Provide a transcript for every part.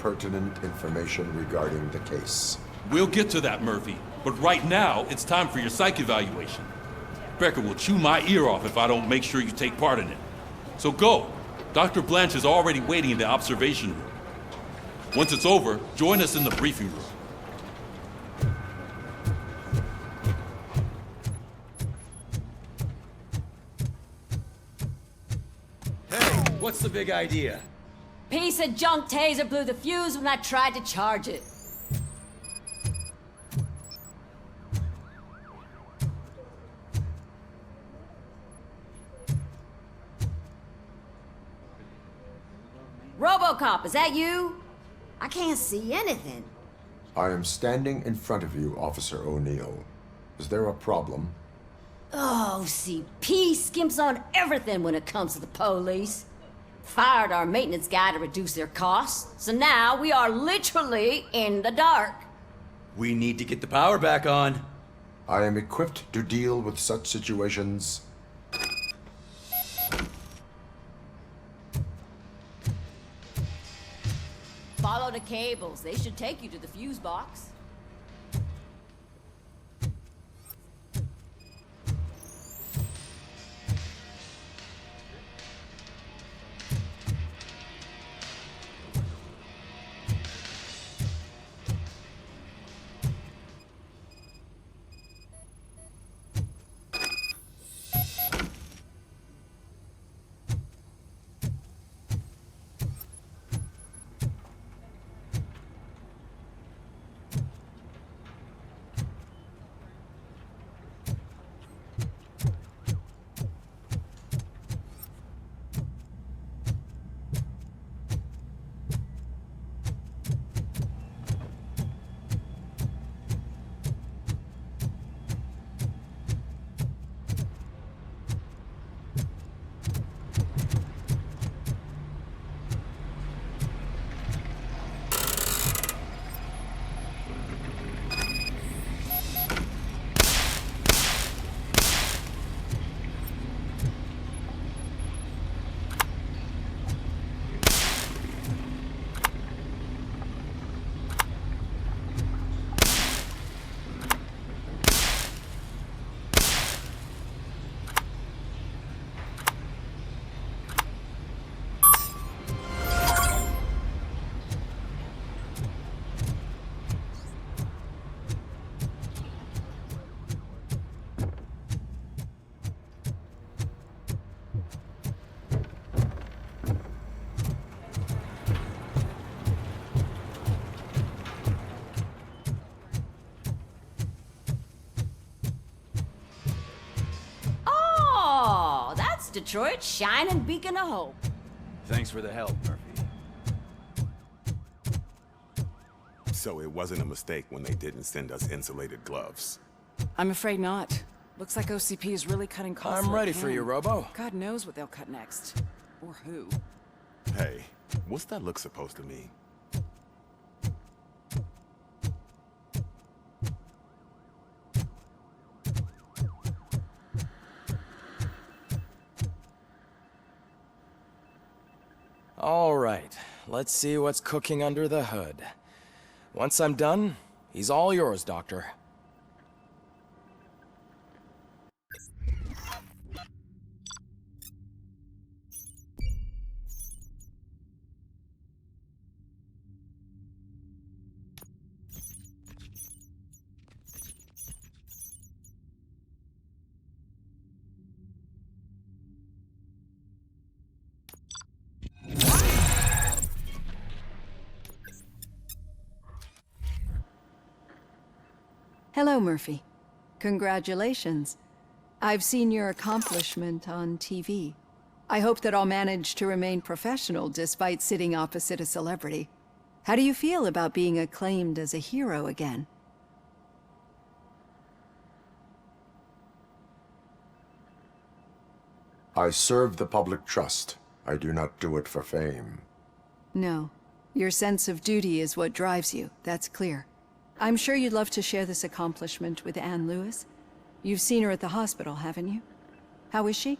pertinent information regarding the case. We'll get to that, Murphy. But right now, it's time for your psych evaluation. Becker will chew my ear off if I don't make sure you take part in it. So go. Dr. Blanche is already waiting in the observation room. Once it's over, join us in the briefing room. What's the big idea? Piece of junk taser blew the fuse when I tried to charge it. Robocop, is that you? I can't see anything. I am standing in front of you, Officer O'Neill. Is there a problem? Oh, CP skimps on everything when it comes to the police. Fired our maintenance guy to reduce their costs, so now we are literally in the dark. We need to get the power back on. I am equipped to deal with such situations. Follow the cables. They should take you to the fuse box. Detroit's shining beacon of hope. Thanks for the help, Murphy. So it wasn't a mistake when they didn't send us insulated gloves. I'm afraid not. Looks like OCP is really cutting costs. I'm ready for you, Robo. God knows what they'll cut next. Or who. Hey, what's that look supposed to mean? All right, let's see what's cooking under the hood. Once I'm done, he's all yours, Doctor. Hello, Murphy. Congratulations. I've seen your accomplishment on TV. I hope that I'll manage to remain professional despite sitting opposite a celebrity. How do you feel about being acclaimed as a hero again? I serve the public trust. I do not do it for fame. No. Your sense of duty is what drives you, that's clear. I'm sure you'd love to share this accomplishment with Anne Lewis. You've seen her at the hospital, haven't you? How is she?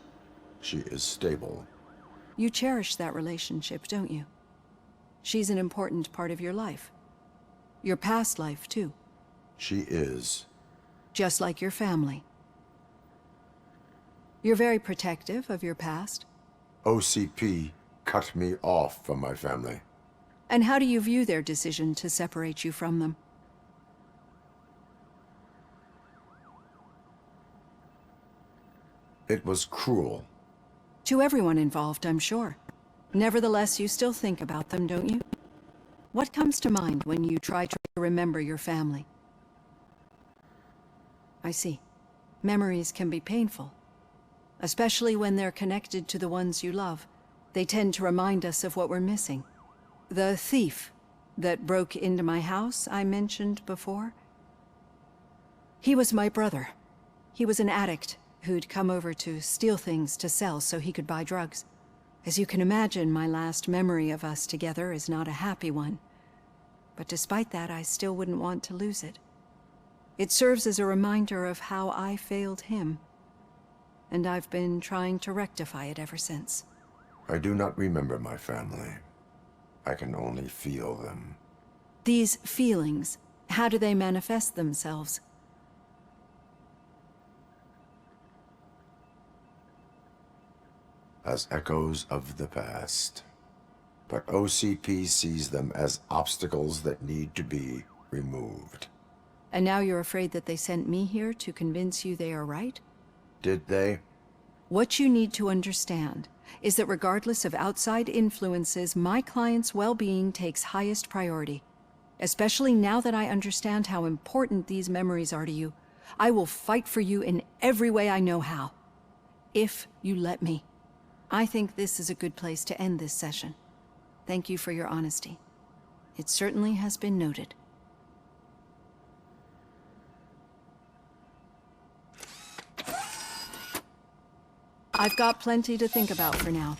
She is stable. You cherish that relationship, don't you? She's an important part of your life. Your past life, too. She is. Just like your family. You're very protective of your past. OCP cut me off from my family. And how do you view their decision to separate you from them? It was cruel. To everyone involved, I'm sure. Nevertheless, you still think about them, don't you? What comes to mind when you try to remember your family? I see. Memories can be painful. Especially when they're connected to the ones you love. They tend to remind us of what we're missing. The thief that broke into my house I mentioned before? He was my brother. He was an addict who'd come over to steal things to sell so he could buy drugs. As you can imagine, my last memory of us together is not a happy one. But despite that, I still wouldn't want to lose it. It serves as a reminder of how I failed him. And I've been trying to rectify it ever since. I do not remember my family. I can only feel them. These feelings, how do they manifest themselves? As echoes of the past. But OCP sees them as obstacles that need to be removed. And now you're afraid that they sent me here to convince you they are right? Did they? What you need to understand is that regardless of outside influences, my client's well-being takes highest priority. Especially now that I understand how important these memories are to you. I will fight for you in every way I know how. If you let me. I think this is a good place to end this session. Thank you for your honesty. It certainly has been noted. I've got plenty to think about for now.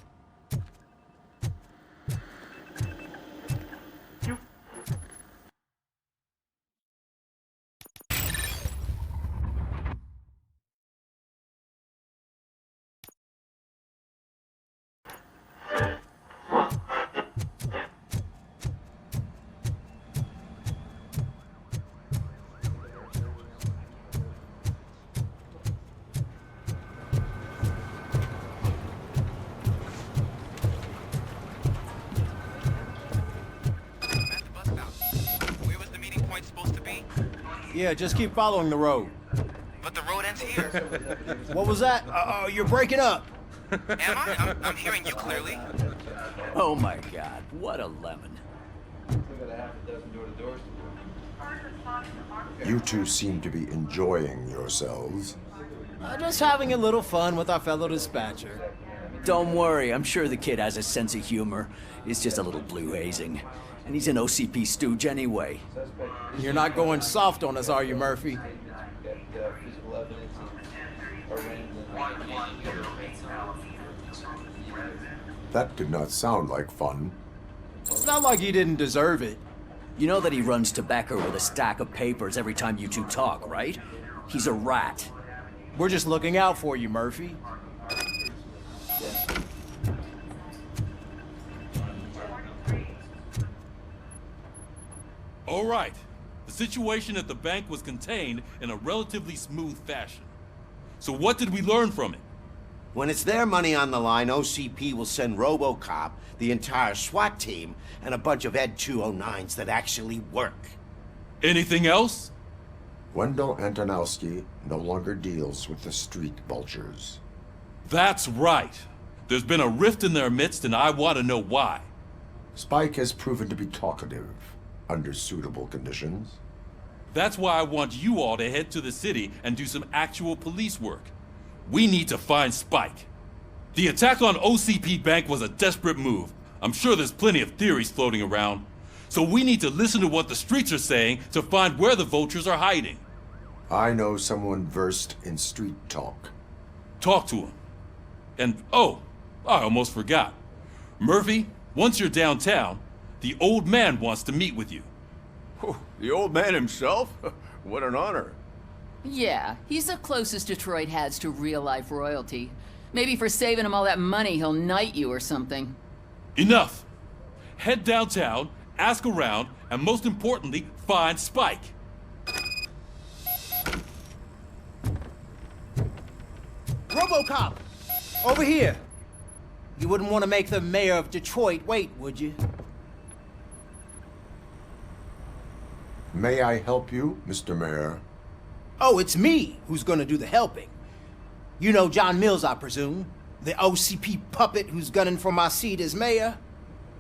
Yeah, just keep following the road. But the road ends here. What was that? You're breaking up. Am I? I'm hearing you clearly. Oh my god, what a lemon. You two seem to be enjoying yourselves. Just having a little fun with our fellow dispatcher. Don't worry, I'm sure the kid has a sense of humor. It's just a little blue hazing. And he's an OCP stooge anyway. You're not going soft on us, are you, Murphy? That did not sound like fun. It's not like he didn't deserve it. You know that he runs tobacco with a stack of papers every time you two talk, right? He's a rat. We're just looking out for you, Murphy. All right. The situation at the bank was contained in a relatively smooth fashion. So what did we learn from it? When it's their money on the line, OCP will send Robocop, the entire SWAT team, and a bunch of Ed 209s that actually work. Anything else? Wendell Antonowski no longer deals with the street vultures. That's right. There's been a rift in their midst, and I want to know why. Spike has proven to be talkative under suitable conditions. That's why I want you all to head to the city and do some actual police work. We need to find Spike. The attack on OCP Bank was a desperate move. I'm sure there's plenty of theories floating around. So we need to listen to what the streets are saying to find where the vultures are hiding. I know someone versed in street talk. Talk to him. And, oh, I almost forgot. Murphy, once you're downtown, the old man wants to meet with you. Oh, the old man himself? What an honor. Yeah, he's the closest Detroit has to real-life royalty. Maybe for saving him all that money, he'll knight you or something. Enough! head downtown, ask around, and most importantly, find Spike. Robocop! Over here! You wouldn't want to make the mayor of Detroit wait, would you? May I help you, Mr. Mayor? Oh, it's me who's gonna do the helping. You know John Mills, I presume? The OCP puppet who's gunning for my seat as mayor?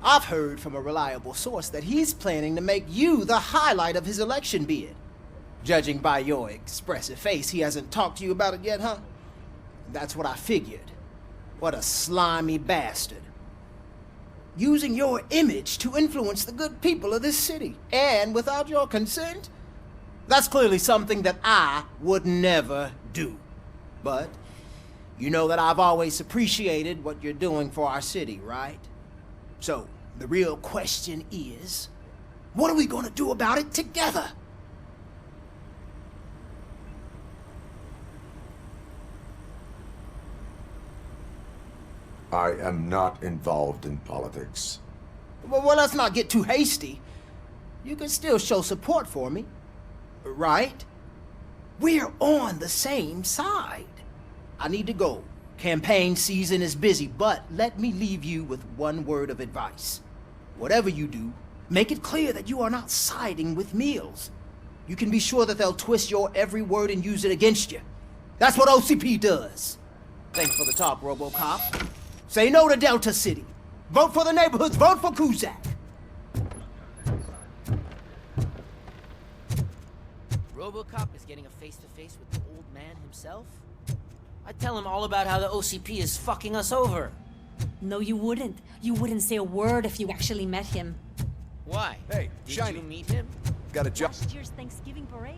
I've heard from a reliable source that he's planning to make you the highlight of his election bid. Judging by your expressive face, he hasn't talked to you about it yet, huh? That's what I figured. What a slimy bastard. Using your image to influence the good people of this city, and without your consent? That's clearly something that I would never do. But you know that I've always appreciated what you're doing for our city, right? So, the real question is, what are we gonna do about it together? I am not involved in politics. Well, let's not get too hasty. You can still show support for me, right? We're on the same side. I need to go. Campaign season is busy, but let me leave you with one word of advice. Whatever you do, make it clear that you are not siding with Mills. You can be sure that they'll twist your every word and use it against you. That's what OCP does. Thanks for the talk, Robocop. Say no to Delta City. Vote for the neighborhoods. Vote for Kuzak. Robocop is getting a face-to-face with the old man himself? I'd tell him all about how the OCP is fucking us over. No, you wouldn't. You wouldn't say a word if you actually met him. Why? Hey, Did Shiny. you meet him? Got a job. Last year's Thanksgiving parade.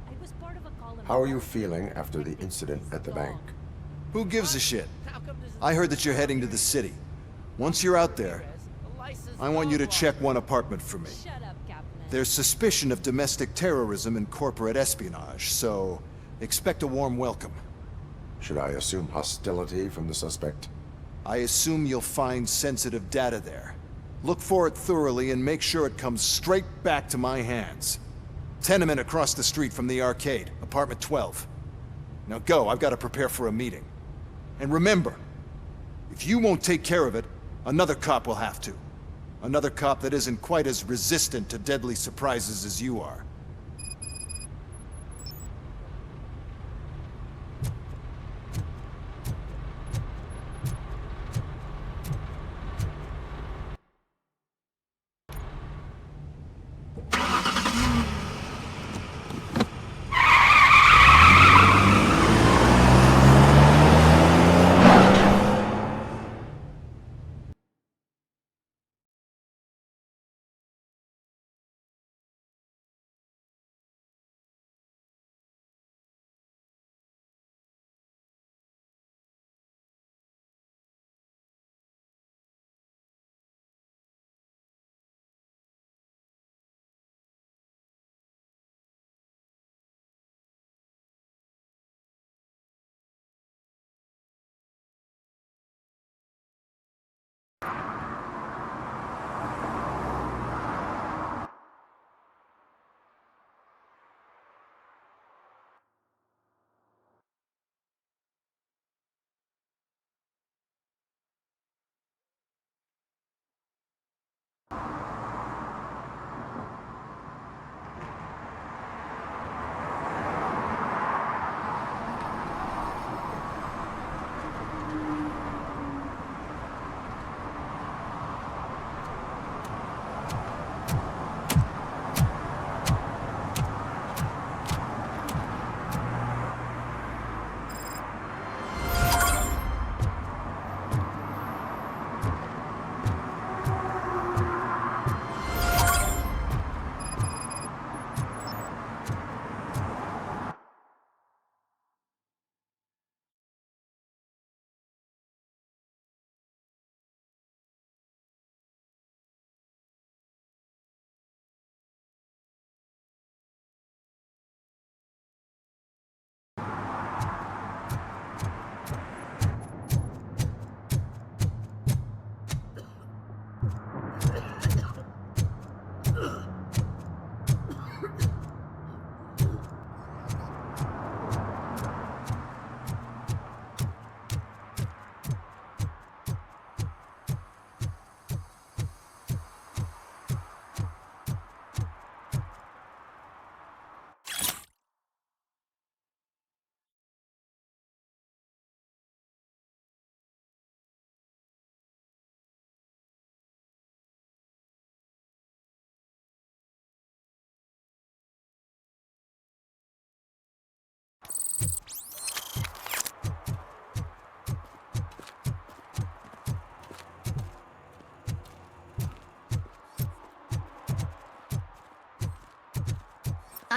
I was part of a column. How are you feeling after the incident at the bank? Who gives a shit? I heard that you're heading to the city. Once you're out there, I want you to check one apartment for me. Shut up, Captain. There's suspicion of domestic terrorism and corporate espionage, so expect a warm welcome. Should I assume hostility from the suspect? I assume you'll find sensitive data there. Look for it thoroughly and make sure it comes straight back to my hands. Tenement across the street from the arcade, apartment 12. Now go, I've got to prepare for a meeting. And remember, if you won't take care of it, another cop will have to. Another cop that isn't quite as resistant to deadly surprises as you are.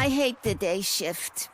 I hate the day shift.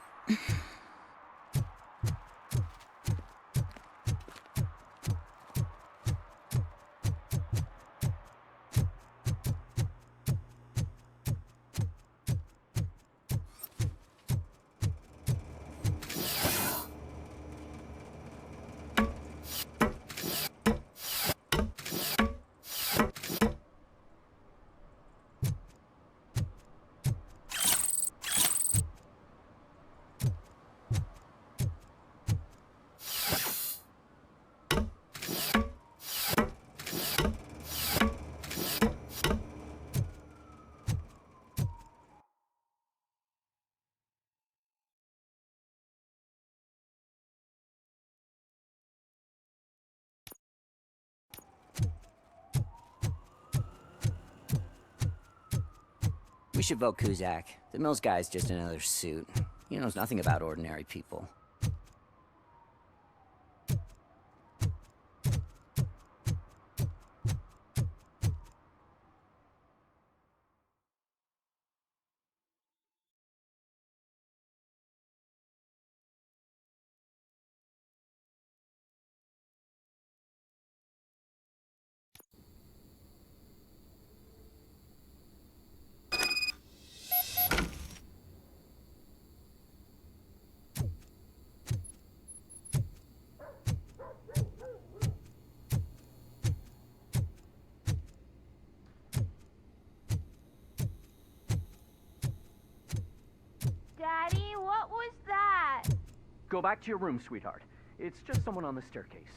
We should vote Kuzak. The Mills guy's just another suit. He knows nothing about ordinary people. Daddy, what was that? Go back to your room, sweetheart. It's just someone on the staircase.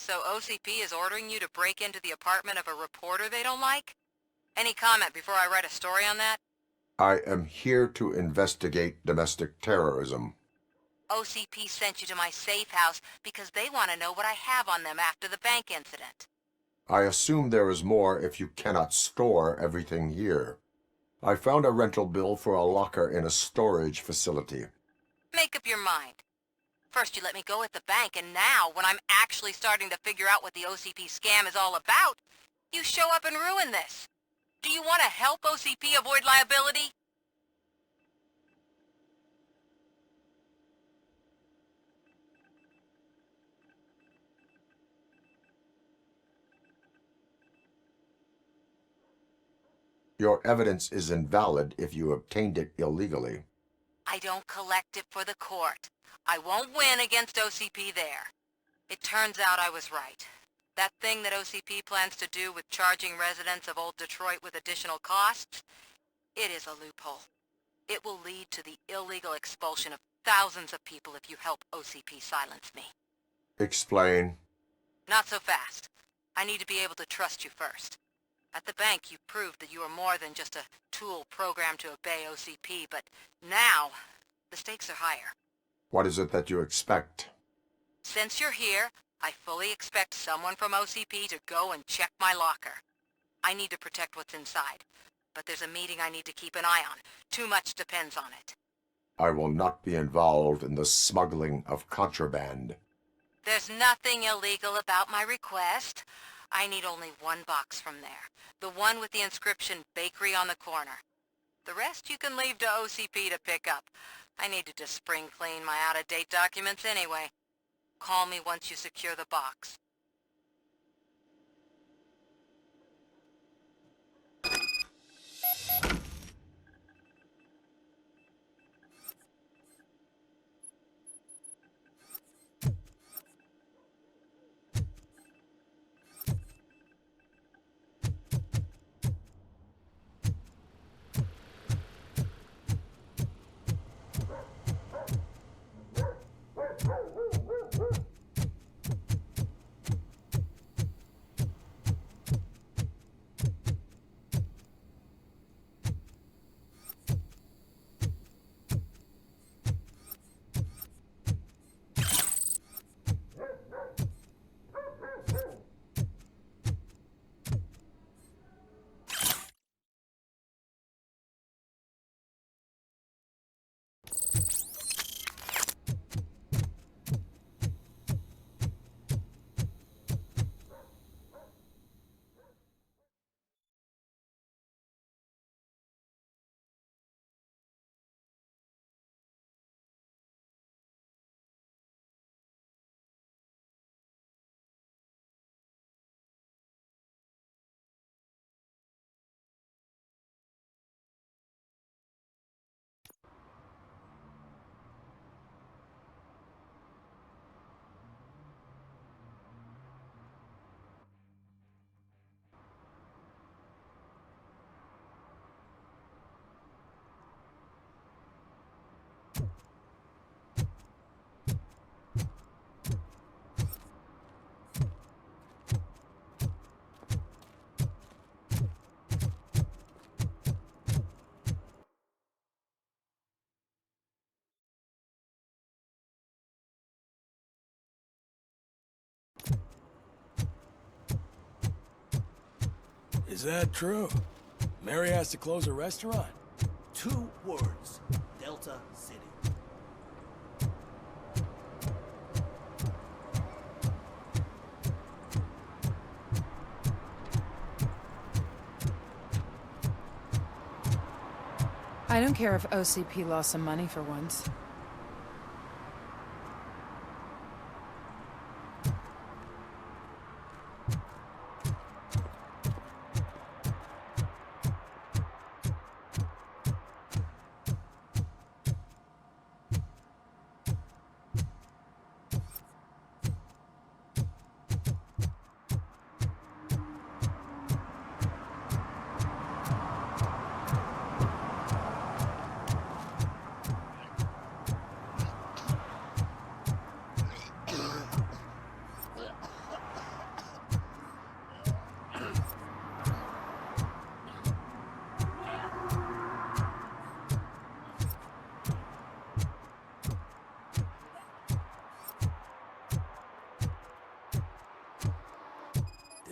So OCP is ordering you to break into the apartment of a reporter they don't like? Any comment before I write a story on that? I am here to investigate domestic terrorism. OCP sent you to my safe house because they want to know what I have on them after the bank incident. I assume there is more if you cannot store everything here. I found a rental bill for a locker in a storage facility. Make up your mind. First you let me go at the bank, and now, when I'm actually starting to figure out what the OCP scam is all about, you show up and ruin this. Do you want to help OCP avoid liability? Your evidence is invalid if you obtained it illegally. I don't collect it for the court. I won't win against OCP there. It turns out I was right. That thing that OCP plans to do with charging residents of Old Detroit with additional costs, it is a loophole. It will lead to the illegal expulsion of thousands of people if you help OCP silence me. Explain. Not so fast. I need to be able to trust you first. At the bank, you proved that you are more than just a tool programmed to obey OCP, but now, the stakes are higher. What is it that you expect? Since you're here, I fully expect someone from OCP to go and check my locker. I need to protect what's inside, but there's a meeting I need to keep an eye on. Too much depends on it. I will not be involved in the smuggling of contraband. There's nothing illegal about my request. I need only one box from there. The one with the inscription Bakery on the corner. The rest you can leave to OCP to pick up. I need to just spring clean my out-of-date documents anyway. Call me once you secure the box. Is that true? Mary has to close her restaurant? 2 words. Delta City. I don't care if OCP lost some money for once.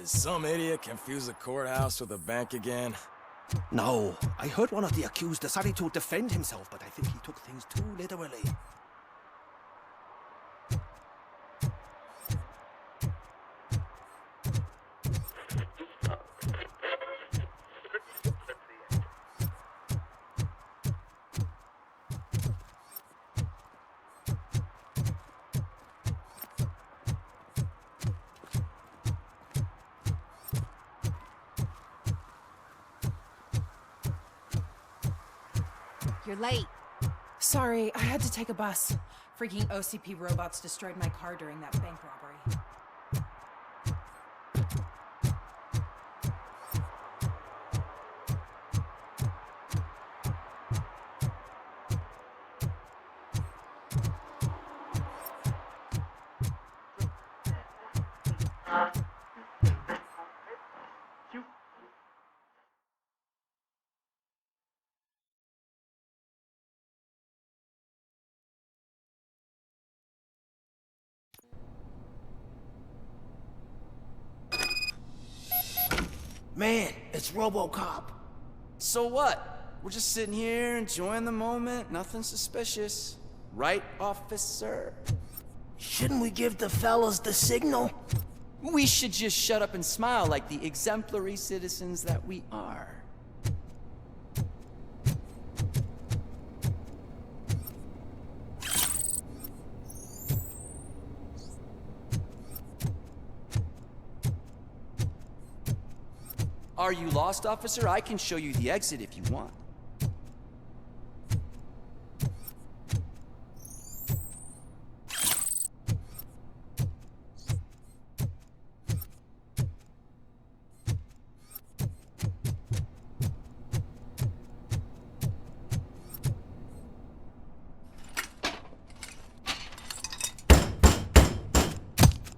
Did some idiot confuse the courthouse with a bank again? No, I heard one of the accused decided to defend himself, but I think he took things too literally. You're late. Sorry, I had to take a bus. Freaking OCP robots destroyed my car during that bank robbery. Man, it's Robocop. So what? We're just sitting here enjoying the moment, nothing suspicious. Right, officer? Shouldn't we give the fellas the signal? We should just shut up and smile like the exemplary citizens that we are. Are you lost, officer? I can show you the exit if you want.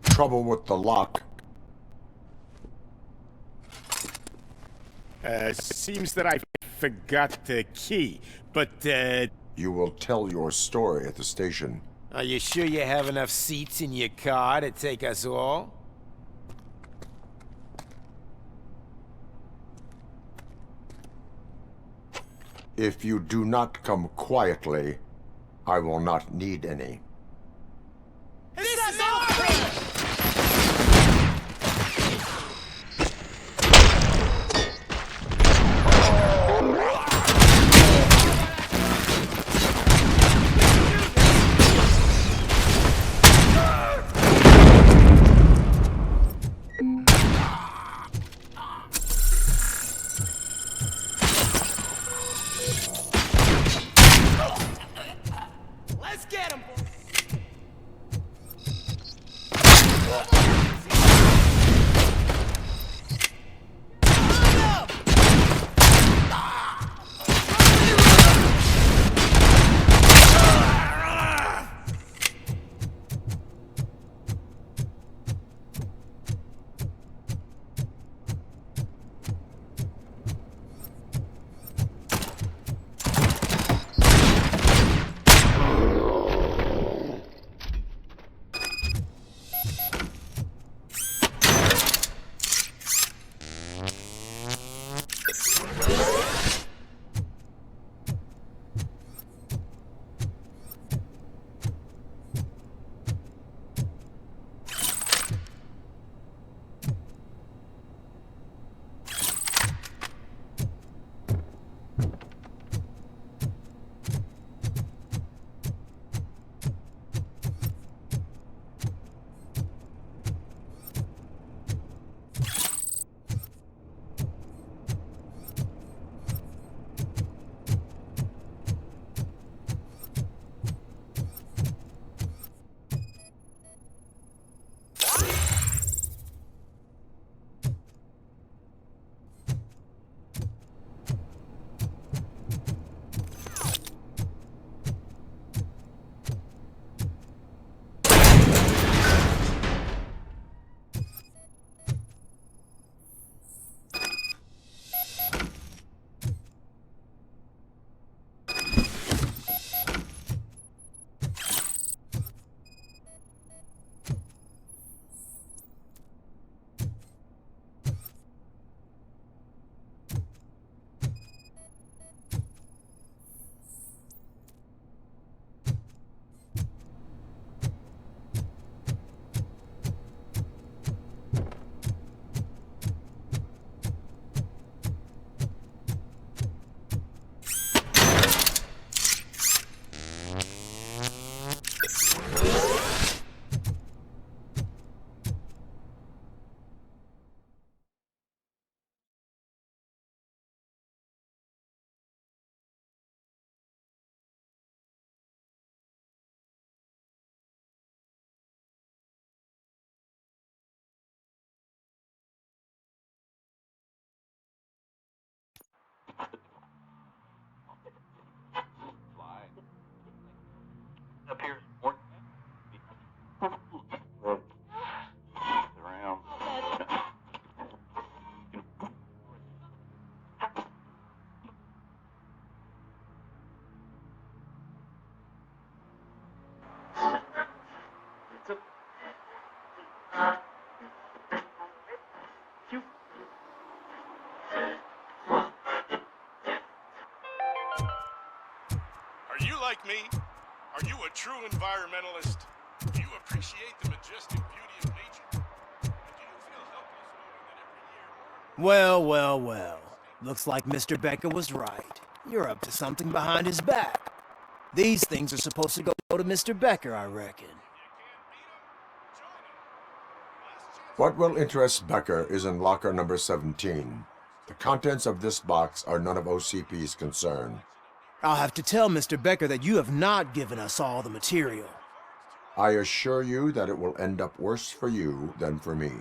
Trouble with the lock. Seems that I forgot the key, but, You will tell your story at the station. Are you sure you have enough seats in your car to take us all? If you do not come quietly, I will not need any. Let's get him, boys! appears more around. Are you like me? Are you a true environmentalist? Do you appreciate the majestic beauty of nature? And do you feel helpless knowing that every year Well, well, well. Looks like Mr. Becker was right. You're up to something behind his back. These things are supposed to go to Mr. Becker, I reckon. What will interest Becker is in locker number 17. The contents of this box are none of OCP's concern. I'll have to tell Mr. Becker that you have not given us all the material. I assure you that it will end up worse for you than for me.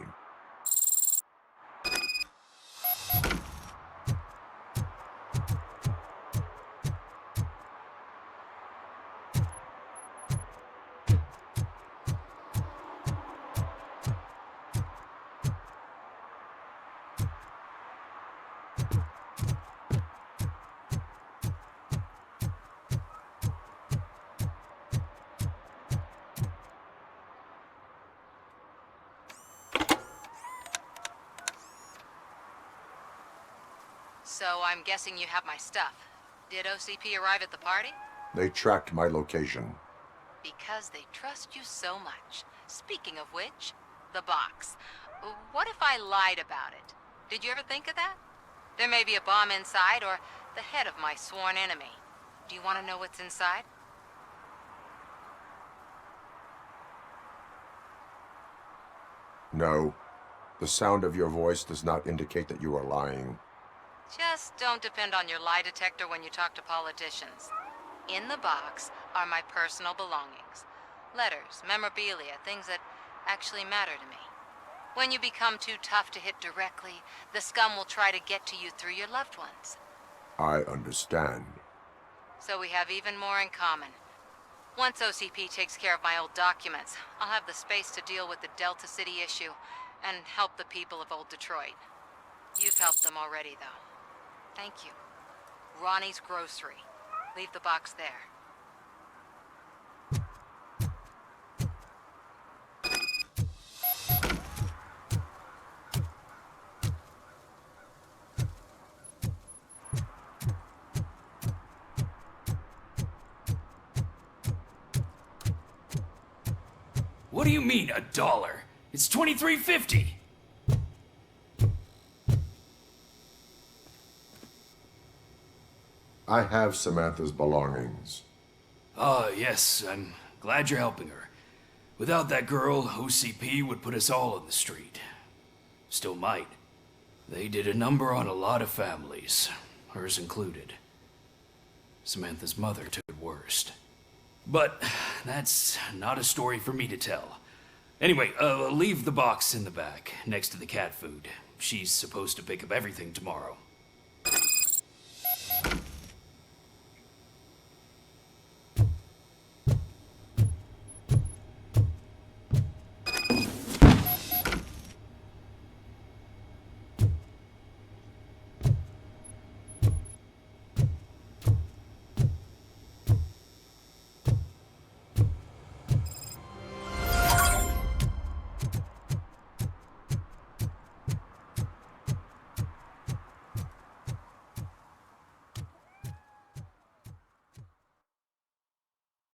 So I'm guessing you have my stuff. Did OCP arrive at the party? They tracked my location. Because they trust you so much. Speaking of which, the box. What if I lied about it? Did you ever think of that? There may be a bomb inside or the head of my sworn enemy. Do you want to know what's inside? No. The sound of your voice does not indicate that you are lying. Just don't depend on your lie detector when you talk to politicians. In the box are my personal belongings. Letters, memorabilia, things that actually matter to me. When you become too tough to hit directly, the scum will try to get to you through your loved ones. I understand. So we have even more in common. Once OCP takes care of my old documents, I'll have the space to deal with the Delta City issue and help the people of Old Detroit. You've helped them already, though. Thank you. Ronnie's Grocery. Leave the box there. What do you mean, $1? It's $23.50. I have Samantha's belongings. Ah, yes, I'm glad you're helping her. Without that girl, OCP would put us all on the street. Still might. They did a number on a lot of families, hers included. Samantha's mother took it worst. But that's not a story for me to tell. Anyway, leave the box in the back, next to the cat food. She's supposed to pick up everything tomorrow.